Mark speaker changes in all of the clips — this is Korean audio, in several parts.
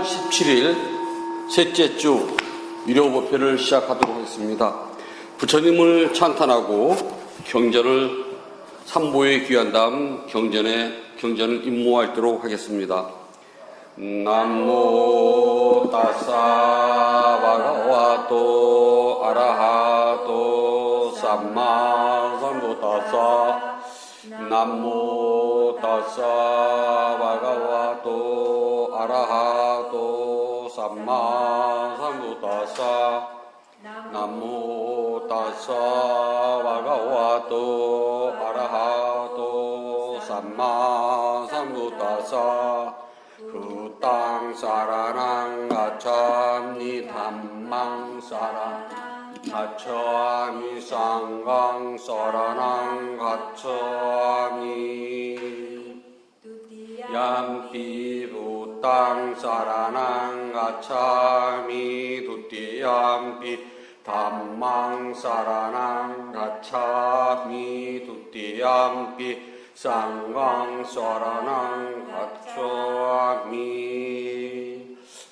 Speaker 1: 17일 셋째 주 유료 법회를 시작하도록 하겠습니다. 부처님을 찬탄하고 경전을 3보에 귀한 다음 경전을 임모하도록 하겠습니다. 남모 따사 바가와토 아라하토 삼마 삼부따사 남모 따사 바가와토 아라하토 삼마 삼부따사 남모 따사 바가와토 아라하토 삼마 삼부따사 그 땅 사라낭 가참니 담망 사라 가참니 상강 사라낭 가참니 양피 부땅 사라낭 가참니 두띠 양피 담망 사라낭 가참니 두띠 양피 상강 사라낭 가참니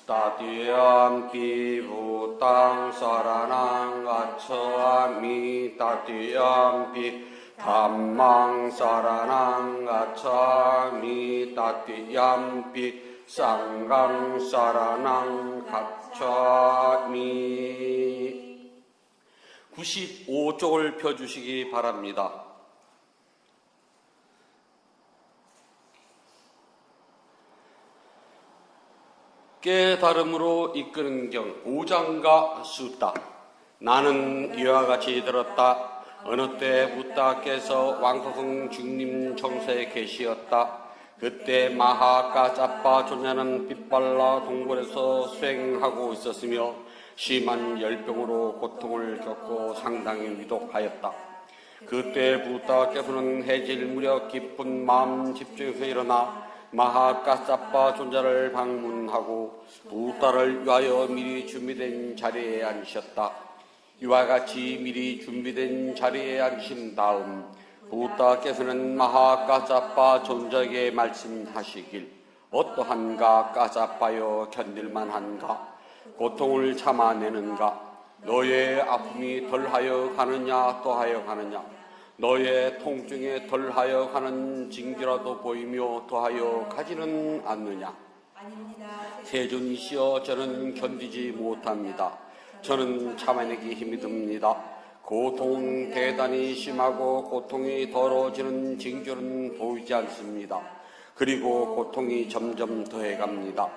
Speaker 1: 따띠암피 부땅 사라낭 가참니 따띠암피 담망 사라낭 가참니 따띠암피 상강 사라낭 가참니 95쪽을 펴주시기 바랍니다. 깨달음으로 이끄는 경 오장가 수다. 나는 이와 같이 들었다. 어느 때 부다께서 왕서성 중림 정사에 계시었다. 그때 마하가짜빠 존자는 빛발라 동굴에서 수행하고 있었으며 심한 열병으로 고통을 겪고 상당히 위독하였다. 그때 부다께서는 해질 무렵 깊은 마음 집중해서 일어나 마하가짜빠 존자를 방문하고 부다를 위하여 미리 준비된 자리에 앉으셨다. 이와 같이 미리 준비된 자리에 앉으신 다음 부다께서는 마하가짜빠 존자에게 말씀하시길 어떠한가 가짜빠여 견딜만한가 고통을 참아내는가 너의 아픔이 덜하여 가느냐 더하여 가느냐 너의 통증에 덜하여 가는 징조라도 보이며 더하여 가지는 않느냐. 세존이시여 저는 견디지 못합니다. 저는 참아내기 힘이 듭니다. 고통은 대단히 심하고 고통이 더러워지는 징조는 보이지 않습니다. 그리고 고통이 점점 더해갑니다.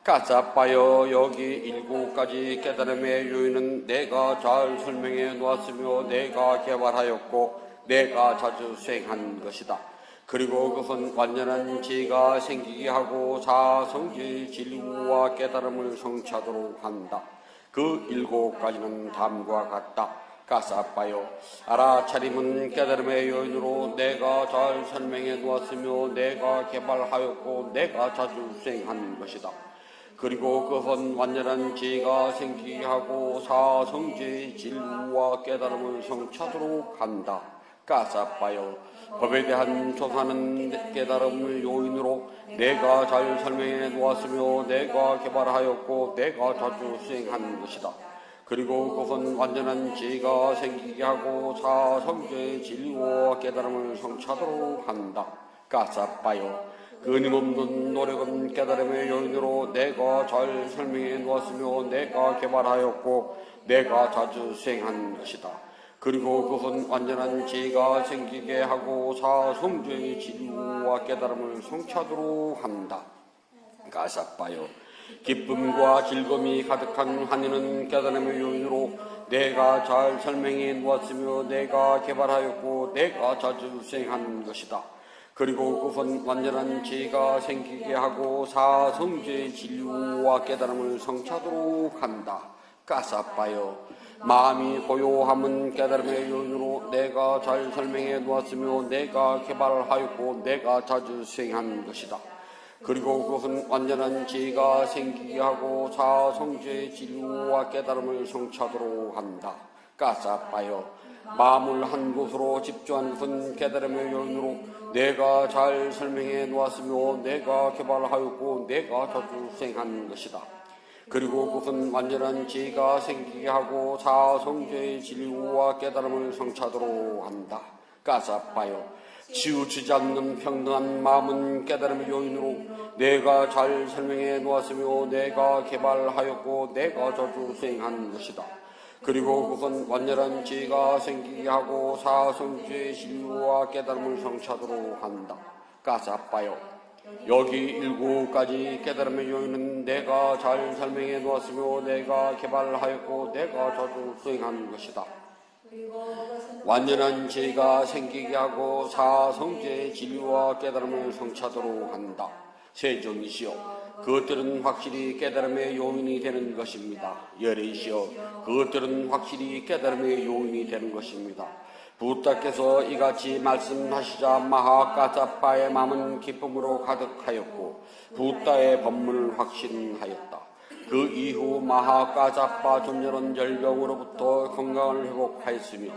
Speaker 1: 가짜빠여 여기 7가지 깨달음의 요인은 내가 잘 설명해 놓았으며 내가 개발하였고 내가 자주 수행한 것이다. 그리고 그것은 완전한 지혜가 생기게 하고 사성지의 진리와 깨달음을 성취하도록 한다. 그 7가지는 다음과 같다. 가사빠여 알아차림은 깨달음의 요인으로 내가 잘 설명해 놓았으며 내가 개발하였고 내가 자주 수행한 것이다. 그리고 그것은 완전한 지혜가 생기게 하고 사성지의 진리와 깨달음을 성취하도록 한다. 가사빠여 법에 대한 조사는 깨달음을 요인으로 내가 잘 설명해 놓았으며 내가 개발하였고 내가 자주 수행한 것이다. 그리고 그것은 완전한 지혜가 생기게 하고 사성제의 진리와 깨달음을 성취하도록 한다. 가사빠여 끊임없는 노력은 깨달음의 요인으로 내가 잘 설명해 놓았으며 내가 개발하였고 내가 자주 수행한 것이다. 그리고 그것은 완전한 지혜가 생기게 하고 사성주의 진리와 깨달음을 성취하도록 한다. 가사빠여 기쁨과 즐거움이 가득한 환희는 깨달음의 요인으로 내가 잘 설명해 놓았으며 내가 개발하였고 내가 자주 수행한 것이다. 그리고 그것은 완전한 지혜가 생기게 하고 사성주의 진리와 깨달음을 성취하도록 한다. 가사빠여 마음이 고요함은 깨달음의 요인으로 내가 잘 설명해 놓았으며 내가 개발하였고 내가 자주 수행한 것이다. 그리고 그것은 완전한 지혜가 생기게 하고 사성지의 진리와 깨달음을 성취하도록 한다. 가사빠여 마음을 한 곳으로 집중한 것은 깨달음의 요인으로 내가 잘 설명해 놓았으며 내가 개발하였고 내가 저주 수행한 것이다. 그리고 그것은 완전한 지혜가 생기게 하고 사성죄의 진리와 깨달음을 성취하도록 한다. 까사빠요. 치우치지 않는 평등한 마음은 깨달음의 요인으로 내가 잘 설명해 놓았으며 내가 개발하였고 내가 저주 수행한 것이다. 그리고 그것은 완전한 지혜가 생기게 하고 사성죄의 진리와 깨달음을 성취하도록 한다. 까사빠요. 여기 7가지 깨달음의 요인은 내가 잘 설명해 놓았으며 내가 개발하였고 내가 저주 수행한 것이다. 완전한 지혜가 생기게 하고 사성죄의 진리와 깨달음을 성취하도록 한다. 세존이시여 그것들은 확실히 깨달음의 요인이 되는 것입니다. 열애이시여 그것들은 확실히 깨달음의 요인이 되는 것입니다. 부다께서 이같이 말씀하시자 마하까자빠의 마음은 기쁨으로 가득하였고 부다의 법문을 확신하였다. 그 이후 마하까자빠 존재는 열병으로부터 건강을 회복하였으며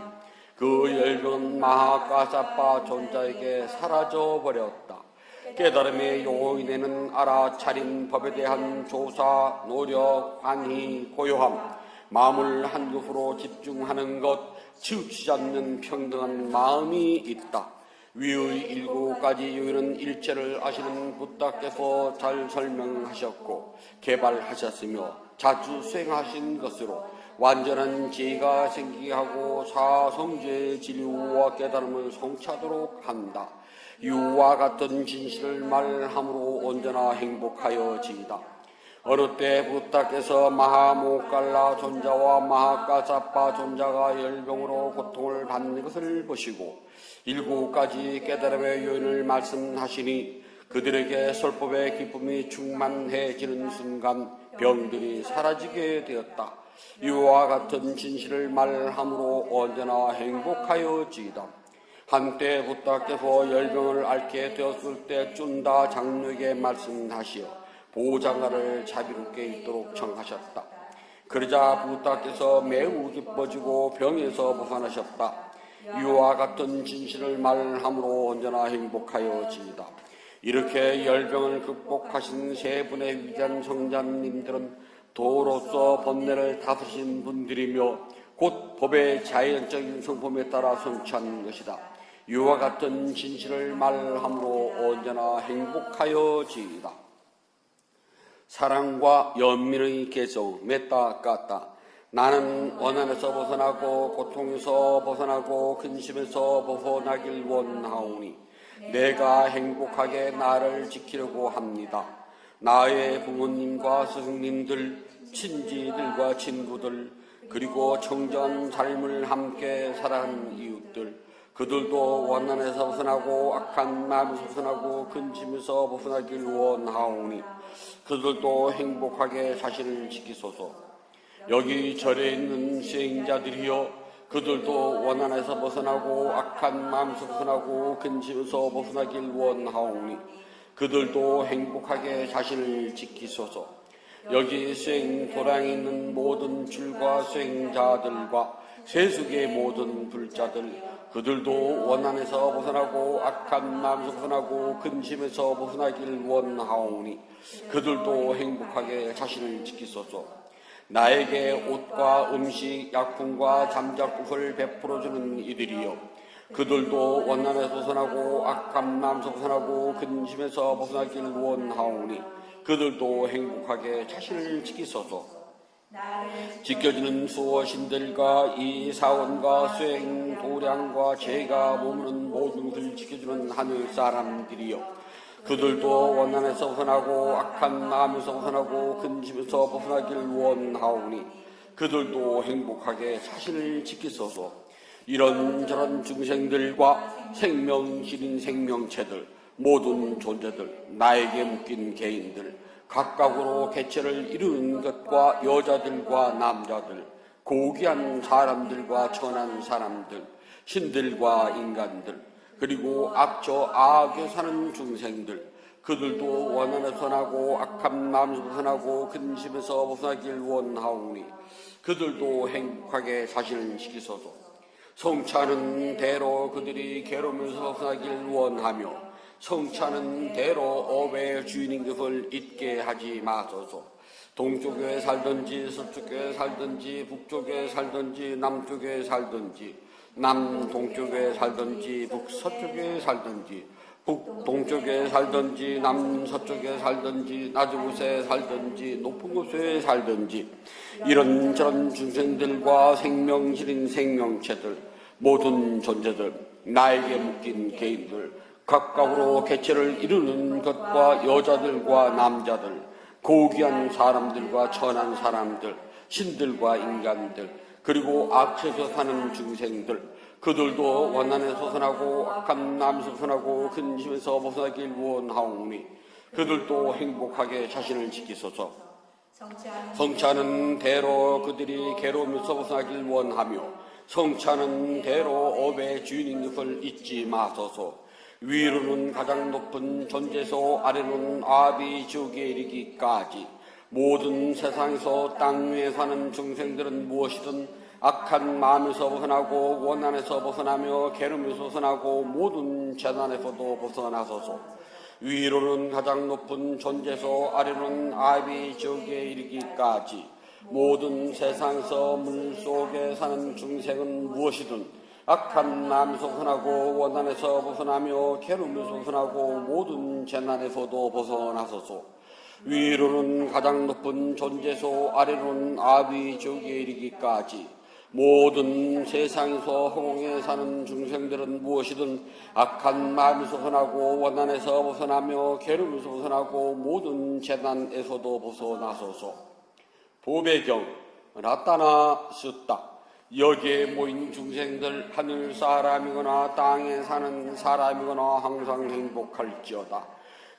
Speaker 1: 그 열병은 마하까자빠 존자에게 사라져버렸다. 깨달음의 요인에는 알아차린 법에 대한 조사, 노력, 환희, 고요함, 마음을 한 곳으로 집중하는 것, 치우치지 않는 평등한 마음이 있다. 위의 7가지 요인은 일체를 아시는 부다께서 잘 설명하셨고 개발하셨으며 자주 수행하신 것으로 완전한 지혜가 생기게 하고 사성죄의 진리와 깨달음을 성취하도록 한다. 이와 같은 진실을 말함으로 언제나 행복하여지이다. 어느 때 부다께서 마하모갈라 존자와 마하까자빠 존자가 열병으로 고통을 받는 것을 보시고 7가지 깨달음의 요인을 말씀하시니 그들에게 설법의 기쁨이 충만해지는 순간 병들이 사라지게 되었다. 이와 같은 진실을 말함으로 언제나 행복하여지이다. 한때 부다께서 열병을 앓게 되었을 때 쭌다 장로에게 말씀하시어 보호장가를 자비롭게 입도록 청하셨다. 그러자 부다께서 매우 기뻐지고 병에서 벗어나셨다. 이와 같은 진실을 말함으로 언제나 행복하여지이다. 이렇게 열병을 극복하신 세 분의 위대한 성자님들은 도로서 번뇌를 다스신 분들이며 곧 법의 자연적인 성품에 따라 성취한 것이다. 이와 같은 진실을 말함으로 언제나 행복하여지이다. 사랑과 연민의 개성 메타 까따. 나는 원한에서 벗어나고 고통에서 벗어나고 근심에서 벗어나길 원하오니 내가 행복하게 나를 지키려고 합니다. 나의 부모님과 스승님들, 친지들과 친구들, 그리고 청정 삶을 함께 살아가는 이웃들, 그들도 원한에서 벗어나고 악한 마음에서 벗어나고 근심에서 벗어나길 원하오니 그들도 행복하게 자신을 지키소서. 여기 절에 있는 수행자들이여 그들도 원한에서 벗어나고 악한 마음에서 벗어나고 근심에서 벗어나길 원하오니 그들도 행복하게 자신을 지키소서. 여기 수행 도량에 있는 모든 줄과 수행자들과 세속의 모든 불자들 그들도 원한에서 벗어나고 악한 마음에서 벗어나고 근심에서 벗어나길 원하오니 그들도 행복하게 자신을 지키소서. 나에게 옷과 음식, 약품과 잠자국을 베풀어주는 이들이여 그들도 원한에서 벗어나고 악한 마음에서 벗어나고 근심에서 벗어나길 원하오니 그들도 행복하게 자신을 지키소서. 지켜주는 수호신들과 이 사원과 수행 도량과 제가 머무는 모든 것을 지켜주는 하늘 사람들이여 그들도 원한에서 벗어나고 악한 마음에서 벗어나고 근심에서 벗어나길 원하오니 그들도 행복하게 자신을 지키소서. 이런저런 중생들과 생명실인 생명체들, 모든 존재들, 나에게 묶인 개인들, 각각으로 개체를 이루는 것과 여자들과 남자들, 고귀한 사람들과 천한 사람들, 신들과 인간들, 그리고 악저 악에 사는 중생들, 그들도 원한에서 벗어나고 악한 마음에서 벗어나고 근심에서 벗어나길 원하오니 그들도 행복하게 자신을 지키소서. 성취하는 대로 그들이 괴로움에서 벗어나길 원하며 성취하는 대로 업의 주인인 것을 잊게 하지 마소서. 동쪽에 살든지 서쪽에 살든지 북쪽에 살든지 남쪽에 살든지 남동쪽에 살든지 북서쪽에 살든지 북동쪽에 살든지 남서쪽에 살든지 낮은 곳에 살든지 높은 곳에 살든지 이런저런 중생들과 생명질인 생명체들 모든 존재들 나에게 묶인 개인들 각각으로 개체를 이루는 것과 여자들과 남자들 고귀한 사람들과 천한 사람들 신들과 인간들 그리고 악체에서 사는 중생들 그들도 원한에서 벗어나고 악한 마음에서 벗어나고 근심에서 벗어나길 원하오니 그들도 행복하게 자신을 지키소서. 성취하는 대로 그들이 괴로움에서 벗어나길 원하며 성취하는 대로 업의 주인인 것을 잊지 마소서. 위로는 가장 높은 존재에서 아래로는 아비 지옥에 이르기까지 모든 세상에서 땅 위에 사는 중생들은 무엇이든 악한 마음에서 벗어나고 원한에서 벗어나며 괴로움에서 벗어나고 모든 재난에서도 벗어나소서. 위로는 가장 높은 존재에서 아래로는 아비 지옥에 이르기까지 모든 세상에서 물속에 사는 중생은 무엇이든 악한 마음에서 벗어나고 원한에서 벗어나며 괴로움에서 벗어나고 모든 재난에서도 벗어나소서. 위로는 가장 높은 존재에서 아래로는 아비 지옥에 이르기까지 모든 세상에서 허공에 사는 중생들은 무엇이든 악한 마음에서 벗어나고 원한에서 벗어나며 괴로움에서 벗어나고 모든 재난에서도 벗어나소서. 보배경 나타나 쓰다. 여기에 모인 중생들 하늘 사람이거나 땅에 사는 사람이거나 항상 행복할지어다.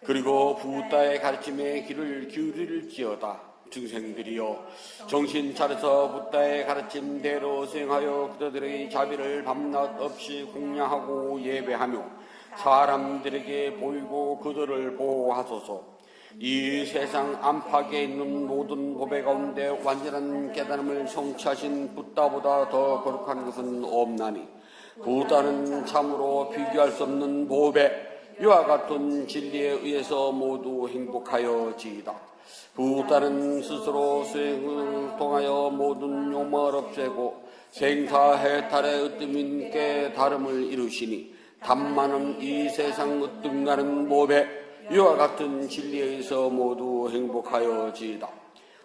Speaker 1: 그리고 부다의 가르침에 귀를 기울일지어다. 중생들이여 정신 차려서 부다의 가르침대로 수행하여 그들의 자비를 밤낮 없이 공양하고 예배하며 사람들에게 보이고 그들을 보호하소서. 이 세상 안팎에 있는 모든 보배 가운데 완전한 깨달음을 성취하신 부다보다 더 거룩한 것은 없나니 부다는 참으로 비교할 수 없는 보배 이와 같은 진리에 의해서 모두 행복하여지이다. 부다는 스스로 수행을 통하여 모든 욕망을 없애고 생사해탈의 으뜸인 깨달음을 이루시니 담많은 이 세상 으뜸가는 보배 이와 같은 진리에 의해서 모두 행복하여지이다.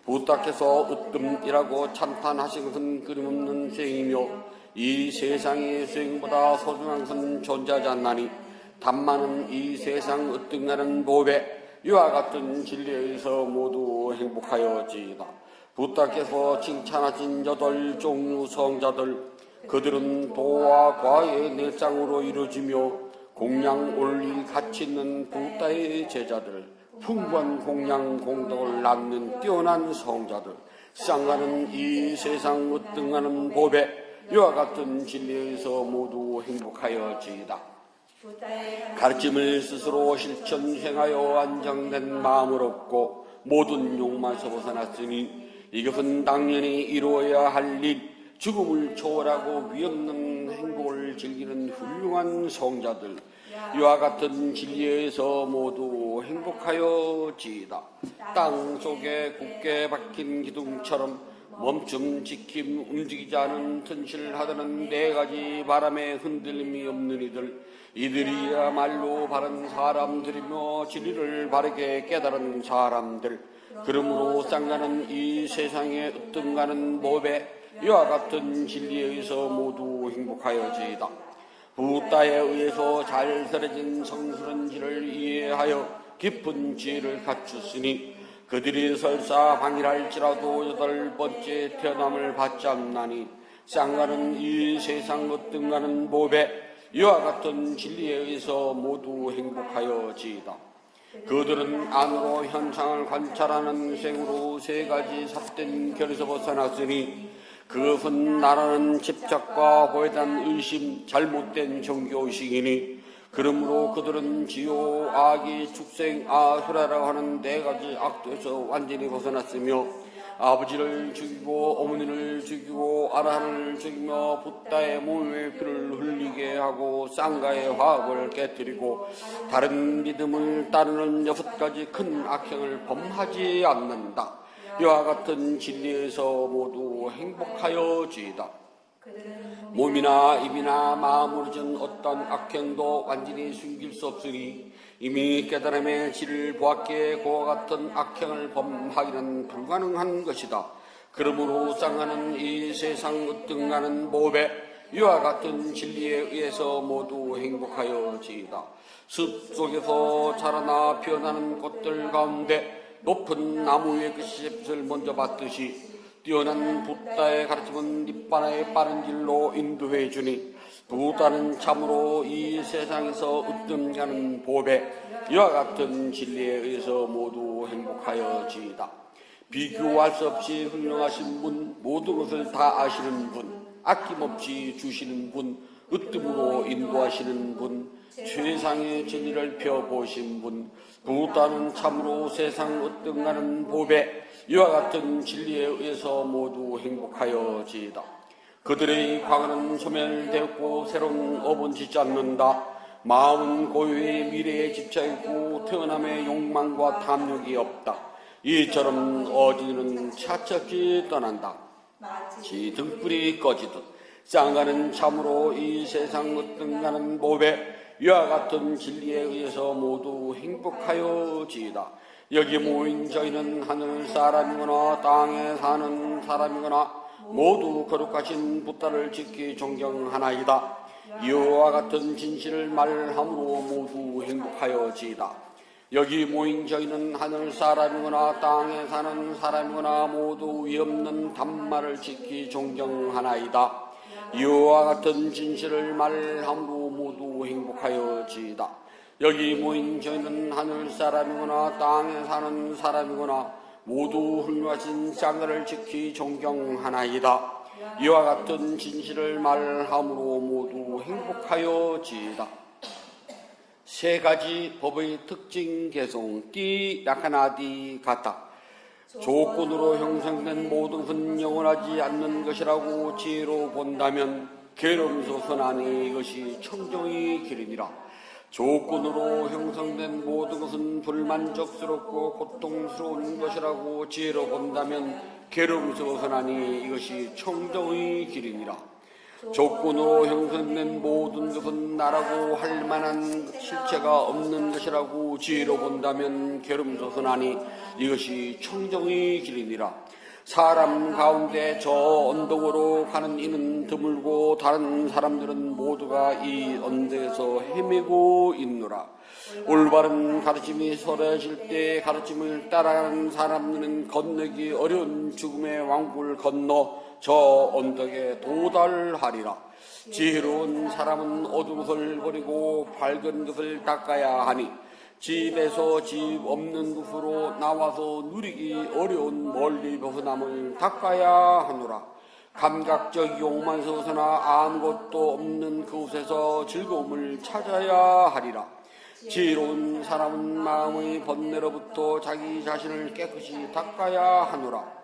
Speaker 1: 부다께서 으뜸이라고 찬탄하신 것은 끊임없는 수행이며 이 세상의 수행보다 소중한 것은 존재하지 않나니 담많은 이 세상 으뜸가는 보배 이와 같은 진리에 의해서 모두 행복하여지이다. 부다께서 칭찬하신 8종류 성자들 그들은 도와 과의 내장으로 이루어지며 공양 올릴 가치 있는 부다의 제자들 풍부한 공양 공덕을 낳는 뛰어난 성자들 쌍가는 이 세상 으뜸가는 보배 이와 같은 진리에 의해서 모두 행복하여지이다. 가르침을 스스로 실천행하여 안정된 마음을 얻고 모든 욕망에서 벗어났으니 이것은 당연히 이루어야 할 일, 죽음을 초월하고 위없는 행복을 즐기는 훌륭한 성자들 이와 같은 진리에서 모두 행복하여지이다. 땅 속에 굳게 박힌 기둥처럼 멈춤 지킴 움직이지 않은 튼실하다는 4가지 바람에 흔들림이 없는 이들이야말로 바른 사람들이며 진리를 바르게 깨달은 사람들 그러므로 쌍가는 이 세상에 으뜸가는 보배 이와 같은 진리에 의해서 모두 행복하여지이다. 부다에 의해서 잘 설해진 성스러운지를 이해하여 깊은 지혜를 갖추으니 그들이 설사 방일할지라도 8번째 태어남을 받지 않나니 쌍가는 이 세상 으뜸가는 보배 이와 같은 진리에 의해서 모두 행복하여지이다. 그들은 안으로 현상을 관찰하는 생으로 3가지 삽된 결에서 벗어났으니 그것은 나라는 집착과 호에단 의심 잘못된 종교의식이니 그러므로 그들은 지옥, 악이, 축생, 아수라라고 하는 4가지 악도에서 완전히 벗어났으며 아버지를 죽이고 어머니를 죽이고 아라한을 죽이며 붓다의 몸에 피를 흘리게 하고 쌍가의 화합을 깨뜨리고 다른 믿음을 따르는 6가지 큰 악행을 범하지 않는다. 이와 같은 진리에서 모두 행복하여지이다. 몸이나 입이나 마음으로 진 어떤 악행도 완전히 숨길 수 없으니 이미 깨달음의 질을 보았기에 그와 같은 악행을 범하기는 불가능한 것이다. 그러므로 쌍하는 이 세상 으뜸나는 모배 이와 같은 진리에 의해서 모두 행복하여지이다. 숲 속에서 자라나 피어나는 꽃들 가운데 높은 나무의 그 씨앗을 먼저 봤듯이 뛰어난 붓다의 가르침은 잎바나의 빠른 길로 인도해 주니 부다는 참으로 이 세상에서 으뜸가는 보배 이와 같은 진리에 의해서 모두 행복하여지이다. 비교할 수 없이 훌륭하신 분, 모든 것을 다 아시는 분, 아낌없이 주시는 분, 으뜸으로 인도하시는 분, 최상의 진리를 펴보신 분, 부다는 참으로 세상 으뜸가는 보배 이와 같은 진리에 의해서 모두 행복하여지이다. 그들의 광화는 소멸되었고 새로운 업은 짓지 않는다. 마음은 고요히 미래에 집착했고 태어남의 욕망과 탐욕이 없다. 이처럼 어진이는 차츰히 떠난다. 지 등불이 꺼지듯 쌍가는 참으로 이 세상 으뜸가는 보배 이와 같은 진리에 의해서 모두 행복하여지이다. 여기 모인 저희는 하늘 사람이거나 땅에 사는 사람이거나 모두 거룩하신 붓다를 지키 존경하나이다. 이와 같은 진실을 말함으로 모두 행복하여지이다. 여기 모인 저희는 하늘 사람이거나 땅에 사는 사람이거나 모두 위없는 단말을 지키 존경하나이다. 이와 같은 진실을 말함으로 모두 행복하여지이다. 여기 모인 저희는 하늘 사람이거나 땅에 사는 사람이거나 모두 훌륭하신 쌍가를 지키 존경하나이다. 이와 같은 진실을 말함으로 모두 행복하여지이다. 3가지 법의 특징 개송 띠 약하나디 같다. 조건으로 형성된 모든 것은 영원하지 않는 것이라고 지혜로 본다면 괴로움에서 선하니 이것이 청정의 길이니라. 조건으로 형성된 모든 것은 불만족스럽고 고통스러운 것이라고 지혜로 본다면 괴로움에서 선하니 이것이 청정의 길이니라. 조건으로 형성된 모든 것은 나라고 할 만한 실체가 없는 것이라고 지혜로 본다면 괴로움에서 선하니 이것이 청정의 길이니라. 사람 가운데 저 언덕으로 가는 이는 드물고 다른 사람들은 모두가 이 언덕에서 헤매고 있노라. 올바른 가르침이 설해질 때 가르침을 따라가는 사람들은 건너기 어려운 죽음의 왕국을 건너 저 언덕에 도달하리라. 지혜로운 사람은 어두운 것을 버리고 밝은 것을 닦아야 하니 집에서 집 없는 곳으로 나와서 누리기 어려운 멀리 벗어남을 닦아야 하노라. 감각적 욕망에서나 아무것도 없는 그곳에서 즐거움을 찾아야 하리라. 지혜로운 사람은 마음의 번뇌로부터 자기 자신을 깨끗이 닦아야 하노라.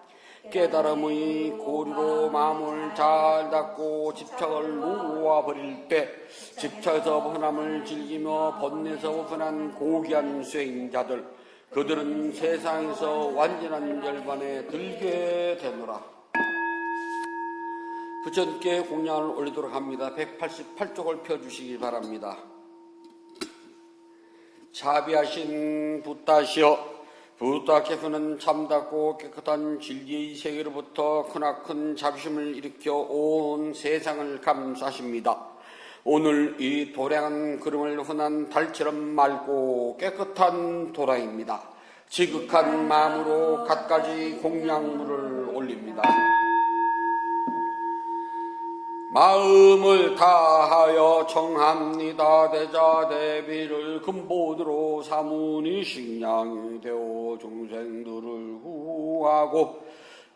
Speaker 1: 깨달음의 고리로 마음을 잘 닦고 집착을 놓아버릴 때 집착에서 벗어남을 즐기며 번뇌에서 벗어난 고귀한 수행자들 그들은 세상에서 완전한 열반에 들게 되노라. 부처님께 공양을 올리도록 합니다. 188쪽을 펴주시기 바랍니다. 자비하신 붓다시여, 붓다께서는 참답고 깨끗한 진리의 세계로부터 크나큰 자비심을 일으켜 온 세상을 감싸십니다. 오늘 이 도량한 구름을 흔한 달처럼 맑고 깨끗한 도라입니다. 지극한 마음으로 갖가지 공양물을 올립니다. 마음을 다하여 청합니다. 대자대비를 근본으로 삼으니 식량이 되어 중생들을 구하고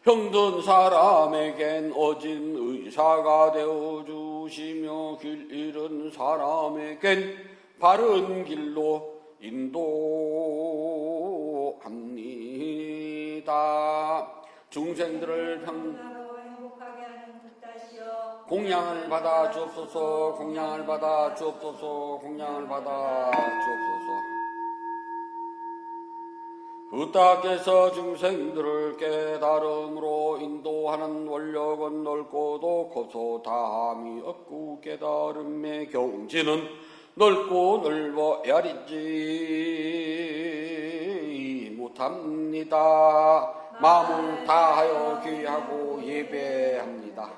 Speaker 1: 병든 사람에겐 어진 의사가 되어 주시며 길 잃은 사람에겐 바른 길로 인도합니다. 중생들을
Speaker 2: 평안하고 행복하게 하는 붓다시여
Speaker 1: 공양을 받아 주옵소서. 공양을 받아 주옵소서. 공양을 받아 주옵소서. 부탁해서 중생들을 깨달음으로 인도하는 원력은 넓고도 고소 다함이 없고 깨달음의 경지는 넓고 넓어 헤아리지 못합니다. 마음을 다하여 귀하고 예배합니다.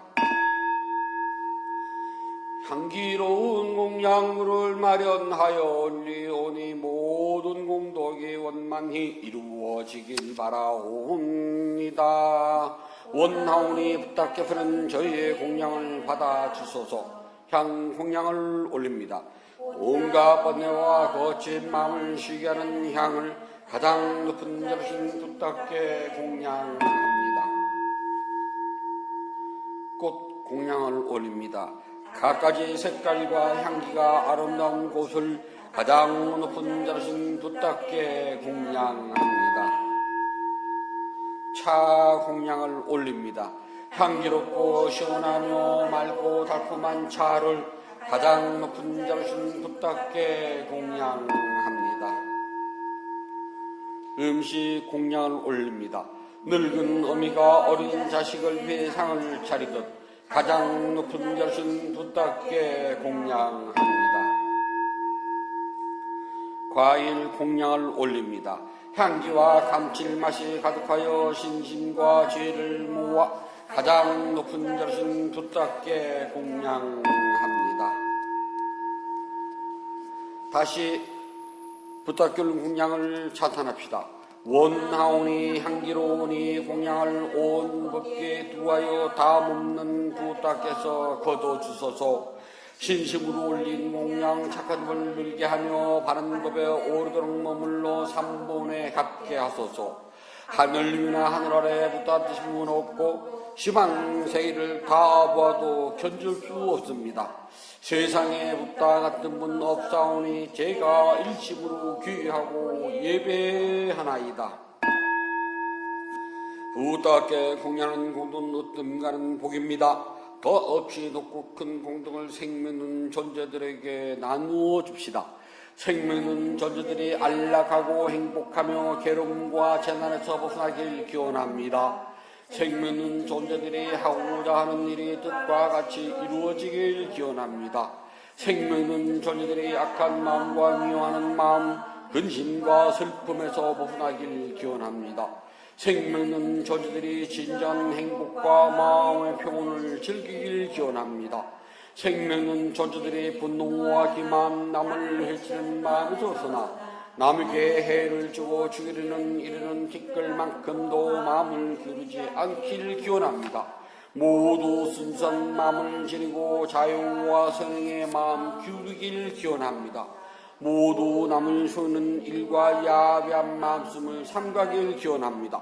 Speaker 1: 향기로운 공양물을 마련하여 올리오니 모든 공덕이 원만히 이루어지길 바라옵니다. 원하오니 부탁해서는 저희의 공양을 받아 주소서. 향 공양을 올립니다. 온갖 번뇌와 거친 마음을 쉬게 하는 향을 가장 높은 자신 부탁해 공양합니다. 꽃 공양을 올립니다. 갖가지 색깔과 향기가 아름다운 곳을 가장 높은 자신 부탁해 공양합니다. 차 공양을 올립니다. 향기롭고 시원하며 맑고 달콤한 차를 가장 높은 자신 부탁해 공양합니다. 음식 공양을 올립니다. 늙은 어미가 어린 자식을 위해 상을 차리듯 가장 높은 자신 부탁해 공양합니다. 과일 공양을 올립니다. 향기와 감칠맛이 가득하여 신심과 죄를 모아 가장 높은 자신 부탁해 공양합니다. 다시 부탁할 공양을 찬탄합시다. 원하오니 향기로우니 공양을 온 법께 두하여 다음없는 부탁해서 거둬주소서. 신심으로 올린 공양 착한 법을 늘게 하며 바른 법에 오르도록 머물러 삼본에 갖게 하소서. 하늘 위나 하늘 아래 붙다드신 분 없고 시망생이를 다 보아도 견줄 수 없습니다. 세상에 붙다 같은 분 없사오니 제가 일심으로 귀하고 예배하나이다. 부탁해 공양하는 공덕은 어떤가는 복입니다. 더 없이 높고 큰 공덕을 생명은 존재들에게 나누어 줍시다. 생명은 존재들이 안락하고 행복하며 괴로움과 재난에서 벗어나길 기원합니다. 생명은 존재들이 하고자 하는 일이 뜻과 같이 이루어지길 기원합니다. 생명은 존재들이 악한 마음과 미워하는 마음, 근심과 슬픔에서 벗어나길 기원합니다. 생명은 존재들이 진정한 행복과 마음의 평온을 즐기길 기원합니다. 생명은 존재들이 분노와 기만, 남을 해치는 마음에서 벗어나 남에게 해를 주고 죽이려는 이르는 티끌만큼도 마음을 기울이지 않기를 기원합니다. 모두 순수한 마음을 지니고 자유와 성령의 마음 기울이길 기원합니다. 모두 남을 속이는 일과 야비한 마음씀을 삼가길 기원합니다.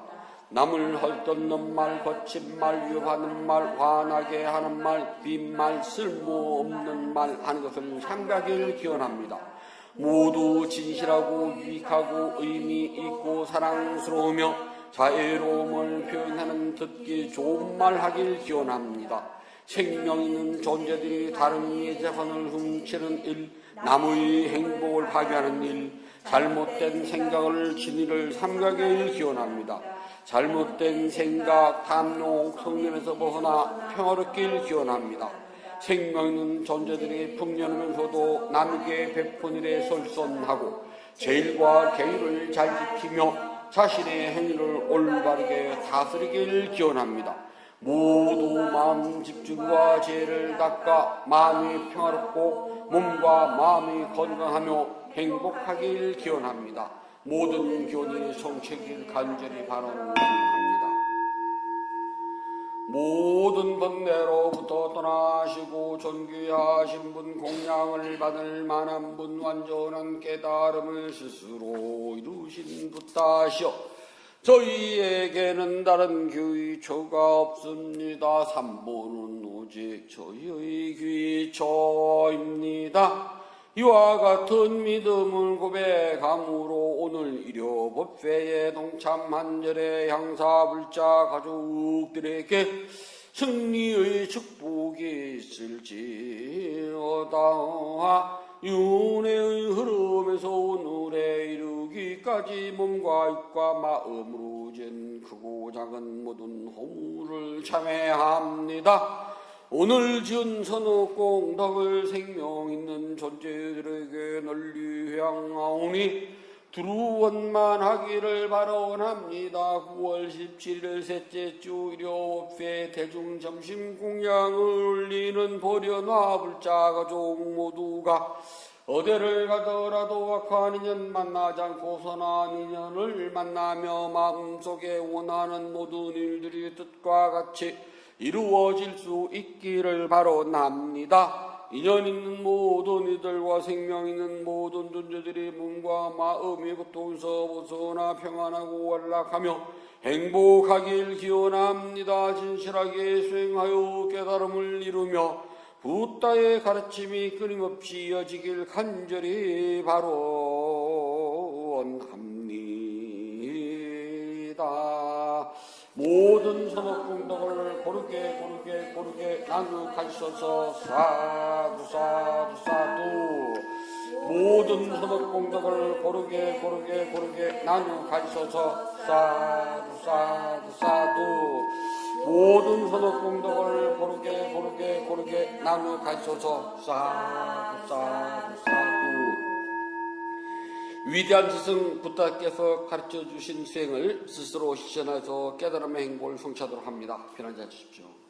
Speaker 1: 남을 헐뜯는 말, 거친 말, 위협하는 말, 화나게 하는 말, 빈말, 쓸모없는 말 하는 것을 삼가길 기원합니다. 모두 진실하고 유익하고 의미 있고 사랑스러우며 자애로움을 표현하는 듣기 좋은 말 하길 기원합니다. 생명 있는 존재들이 다른 이의 재산을 훔치는 일, 남의 행복을 파괴하는 일, 잘못된 생각을 진리를 삼가길 기원합니다. 잘못된 생각, 탐욕, 성냄에서 벗어나 평화롭길 기원합니다. 생명 있는 존재들이 풍년하면서도 남에게 베푼 일에 솔선하고 제일과 계율을 잘 지키며 자신의 행위를 올바르게 다스리길 기원합니다. 모두 마음 집중과 죄를 닦아 마음이 평화롭고 몸과 마음이 건강하며 행복하길 기원합니다. 모든 기원이 성취길 간절히 바랍니다. 모든 번뇌로부터 떠나시고 존귀하신 분, 공양을 받을 만한 분, 완전한 깨달음을 스스로 이루신 붓다시여, 저희에게는 다른 귀처가 없습니다. 삼보는 오직 저희의 귀처입니다. 이와 같은 믿음을 고백함으로 오늘 일요 법회에 동참한 절의 향사불자 가족들에게 승리의 축복이 있을지어다. 윤회의 흐름에서 오늘에 이르기까지 몸과 입과 마음으로 진 크고 작은 모든 허물을 참회합니다. 오늘 지은 선악 공덕을 생명 있는 존재들에게 널리 회양하오니 두루원만하기를 바라옵니다. 9월 17일 셋째 주 일요법회 대중 점심 공양을 올리는 보려나 불자 가족 모두가 어디를 가더라도 악한 인연 만나지 않고 선한 인연을 만나며 마음속에 원하는 모든 일들이 뜻과 같이 이루어질 수 있기를 바라옵니다. 인연 있는 모든 이들과 생명 있는 모든 존재들이 몸과 마음이 고통에서 벗어나 평안하고 안락하며 행복하길 기원합니다. 진실하게 수행하여 깨달음을 이루며 부다의 가르침이 끊임없이 이어지길 간절히 바라옵니다. 모든 선업공덕을 고르게 나누가시소서. 사두 사두 사두. 모든 선업공덕을 고르게 나누가시소서. 사두 사두 사두. 모든 선업공덕을 고르게 나누가시소서. 사두 사두 사두. 위대한 스승 부다께서 가르쳐 주신 수행을 스스로 실천해서 깨달음의 행복을 성취하도록 합니다. 편안히 앉으십시오.